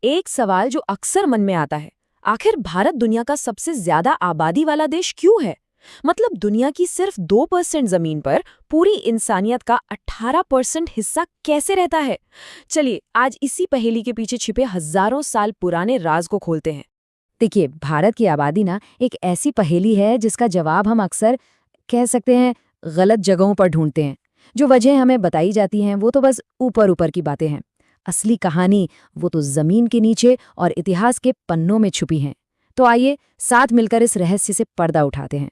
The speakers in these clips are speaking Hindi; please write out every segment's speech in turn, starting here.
एक सवाल जो अक्सर मन में आता है, आखिर भारत दुनिया का सबसे ज्यादा आबादी वाला देश क्यों है? मतलब दुनिया की सिर्फ 2% जमीन पर पूरी इंसानियत का 18% हिस्सा कैसे रहता है? चलिए आज इसी पहेली के पीछे छिपे हजारों साल पुराने राज को खोलते हैं। देखिए, भारत की आबादी ना एक ऐसी पहेली है जिसका जवाब हम अक्सर कह सकते हैं गलत जगहों पर ढूंढते हैं। जो वजह हमें बताई जाती हैं वो तो बस ऊपर ऊपर की बातें हैं। असली कहानी वो तो जमीन के नीचे और इतिहास के पन्नों में छुपी हैं। तो आइए साथ मिलकर इस रहस्य से पर्दा उठाते हैं।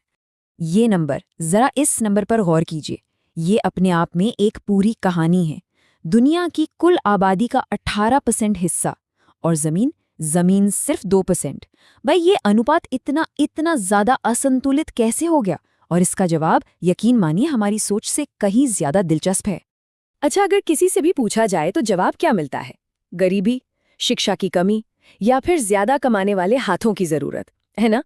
ये नंबर, जरा इस नंबर पर गौर कीजिए। ये अपने आप में एक पूरी कहानी है। दुनिया की कुल आबादी का 18% हिस्सा और जमीन सिर्फ 2%। भाई ये अनुपात इतना इतना ज्यादा असंतुलित कैसे हो गया? और इसका जवाब यकीन मानिए हमारी सोच से कहीं ज्यादा दिलचस्प है। अच्छा, अगर किसी से भी पूछा जाए तो जवाब क्या मिलता है? गरीबी, शिक्षा की कमी या फिर ज्यादा कमाने वाले हाथों की जरूरत, है ना?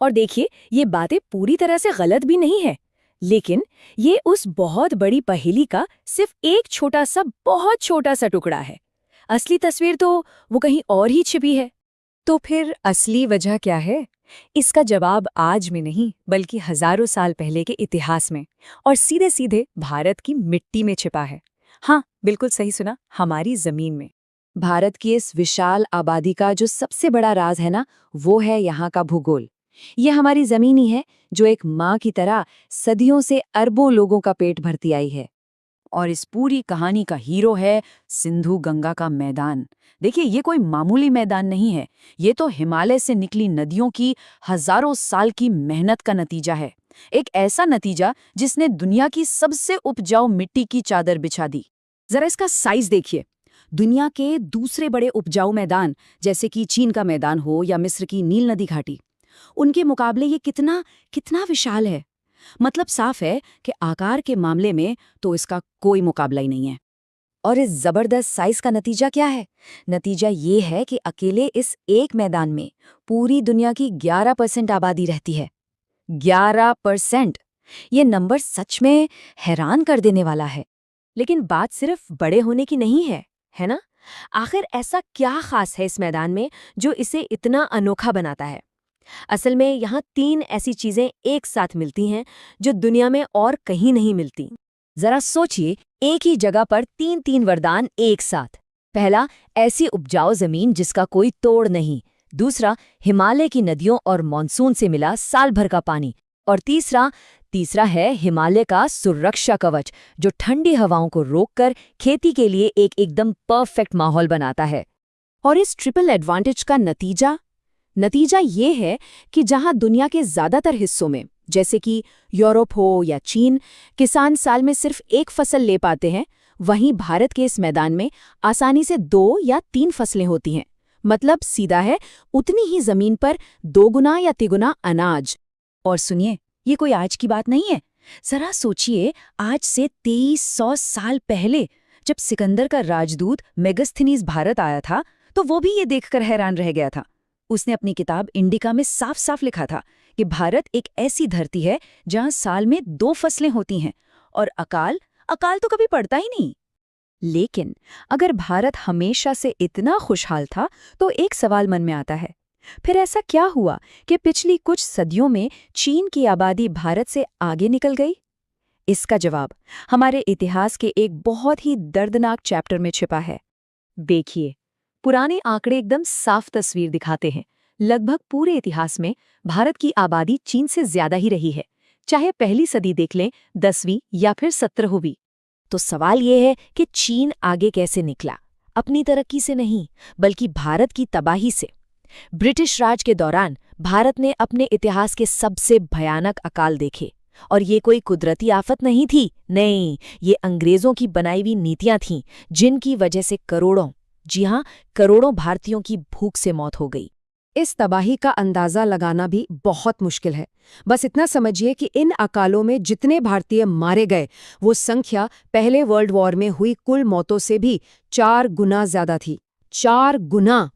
और देखिए, ये बातें पूरी तरह से गलत भी नहीं है, लेकिन ये उस बहुत बड़ी पहेली का सिर्फ एक छोटा सा बहुत छोटा सा टुकड़ा है। असली तस्वीर तो वो कहीं और ही छिपी है। तो फिर असली वजह क्या है? इसका जवाब आज में नहीं बल्कि हजारों साल पहले के इतिहास में और सीधे सीधे भारत की मिट्टी में छिपा है। हाँ, बिल्कुल सही सुना, हमारी जमीन में। भारत की इस विशाल आबादी का जो सबसे बड़ा राज है ना, वो है यहाँ का भूगोल। ये हमारी जमीन ही है जो एक माँ की तरह सदियों से अरबों लोगों का पेट भरती आई है। और इस पूरी कहानी का हीरो है सिंधु गंगा का मैदान। देखिए, ये कोई मामूली मैदान नहीं है, ये तो हिमालय से निकली नदियों की हजारों साल की मेहनत का नतीजा है। एक ऐसा नतीजा जिसने दुनिया की सबसे उपजाऊ मिट्टी की चादर बिछा दी। जरा इसका साइज देखिए। दुनिया के दूसरे बड़े उपजाऊ मैदान जैसे कि चीन का मैदान हो या मिस्र की नील नदी घाटी, उनके मुकाबले ये कितना कितना विशाल है। मतलब साफ है कि आकार के मामले में तो इसका कोई मुकाबला ही नहीं है। और इस जबरदस्त साइज का नतीजा क्या है? नतीजा ये है कि अकेले इस एक मैदान में पूरी दुनिया की 11% आबादी रहती है। 11%! ये नंबर सच में हैरान कर देने वाला है। लेकिन बात सिर्फ बड़े होने की नहीं है ना? आखिर ऐसा क्या खास है इस मैदान में जो इसे इतना अनोखा बनाता है? असल में यहाँ 3 ऐसी चीजें एक साथ मिलती हैं जो दुनिया में और कहीं नहीं मिलती। जरा सोचिए, एक ही जगह पर 3 वरदान एक साथ। पहला, ऐसी उपजाऊ जमीन जिसका कोई तोड़ नहीं। दूसरा, हिमालय की नदियों और मानसून से मिला साल भर का पानी। और तीसरा है हिमालय का सुरक्षा कवच जो ठंडी हवाओं को रोककर खेती के लिए एक एकदम परफेक्ट माहौल बनाता है। और इस ट्रिपल एडवांटेज का नतीजा ये है कि जहां दुनिया के ज्यादातर हिस्सों में जैसे कि यूरोप हो या चीन किसान साल में सिर्फ एक फसल ले पाते हैं, वहीं भारत के इस मैदान में आसानी से 2 या 3 फसलें होती हैं। मतलब सीधा है, उतनी ही जमीन पर 2 गुना या तिगुना अनाज। और सुनिए, ये कोई आज की बात नहीं है। जरा सोचिए, आज से 2300 साल पहले जब सिकंदर का राजदूत मेगस्थनीज भारत आया था तो वो भी ये देखकर हैरान रह गया था। उसने अपनी किताब इंडिका में साफ साफ लिखा था कि भारत एक ऐसी धरती है जहां साल में 2 फसलें होती हैं और अकाल तो कभी पड़ता ही नहीं। लेकिन अगर भारत हमेशा से इतना खुशहाल था तो एक सवाल मन में आता है, फिर ऐसा क्या हुआ कि पिछली कुछ सदियों में चीन की आबादी भारत से आगे निकल गई? इसका जवाब हमारे इतिहास के एक बहुत ही दर्दनाक चैप्टर में छिपा है। देखिए, पुराने आंकड़े एकदम साफ तस्वीर दिखाते हैं। लगभग पूरे इतिहास में भारत की आबादी चीन से ज्यादा ही रही है, चाहे पहली सदी देख लें, 10वीं या फिर 17वीं। तो सवाल ये है कि चीन आगे कैसे निकला? अपनी तरक्की से नहीं, बल्कि भारत की तबाही से। ब्रिटिश राज के दौरान भारत ने अपने इतिहास के सबसे भयानक अकाल देखे, और ये कोई कुदरती आफत नहीं थी। नहीं, ये अंग्रेजों की बनाई हुई नीतियां थीं, जिनकी वजह से करोड़ों भारतीयों की भूख से मौत हो गई। इस तबाही का अंदाजा लगाना भी बहुत मुश्किल है। बस इतना समझिए कि इन अकालों में जितने भारतीय मारे गए, वो संख्या पहले वर्ल्ड वॉर में हुई कुल मौतों से भी 4 गुना ज्यादा थी। 4 गुना!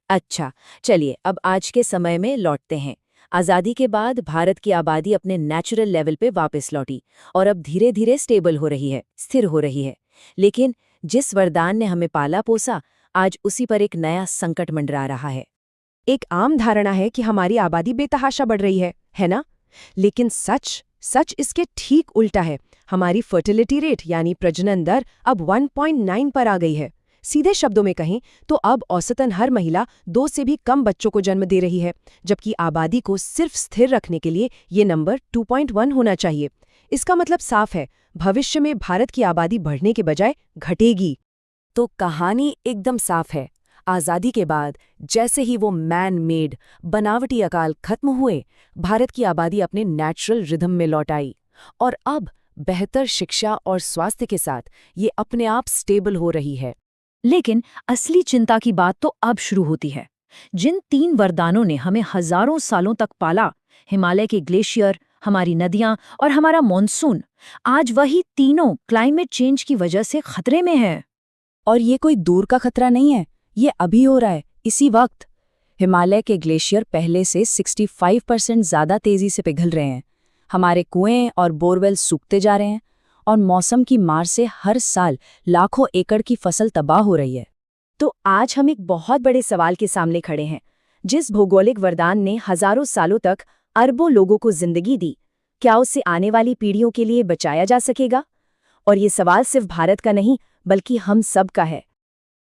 अच्छा, चलिए अब आज के समय में लौटते हैं। आज़ादी के बाद भारत की आबादी अपने नेचुरल लेवल पे वापस लौटी और अब धीरे धीरे स्टेबल हो रही है, स्थिर हो रही है। लेकिन जिस वरदान ने हमें पाला पोसा, आज उसी पर एक नया संकट मंडरा रहा है। एक आम धारणा है कि हमारी आबादी बेतहाशा बढ़ रही है ना? लेकिन सच इसके ठीक उल्टा है। हमारी फर्टिलिटी रेट यानी प्रजनन दर अब 1.9 पर आ गई है। सीधे शब्दों में कहें तो अब औसतन हर महिला 2 से भी कम बच्चों को जन्म दे रही है, जबकि आबादी को सिर्फ स्थिर रखने के लिए ये नंबर 2.1 होना चाहिए। इसका मतलब साफ है, भविष्य में भारत की आबादी बढ़ने के बजाय घटेगी। तो कहानी एकदम साफ है। आज़ादी के बाद जैसे ही वो मैन मेड बनावटी अकाल खत्म हुए, भारत की आबादी अपने नेचुरल रिदम में लौट आई। और अब बेहतर शिक्षा और स्वास्थ्य के साथ ये अपने आप स्टेबल हो रही है। लेकिन असली चिंता की बात तो अब शुरू होती है। जिन 3 वरदानों ने हमें हजारों सालों तक पाला, हिमालय के ग्लेशियर, हमारी नदियां और हमारा मॉनसून, आज वही तीनों क्लाइमेट चेंज की वजह से खतरे में हैं। और ये कोई दूर का खतरा नहीं है, ये अभी हो रहा है, इसी वक्त। हिमालय के ग्लेशियर पहले से 65% ज़्यादा तेज़ी से पिघल रहे हैं। हमारे कुएं और बोरवेल सूखते जा रहे हैं और मौसम की मार से हर साल लाखों एकड़ की फसल तबाह हो रही है। तो आज हम एक बहुत बड़े सवाल के सामने खड़े हैं। जिस भौगोलिक वरदान ने हजारों सालों तक अरबों लोगों को जिंदगी दी, क्या उसे आने वाली पीढ़ियों के लिए बचाया जा सकेगा? और ये सवाल सिर्फ भारत का नहीं, बल्कि हम सब का है।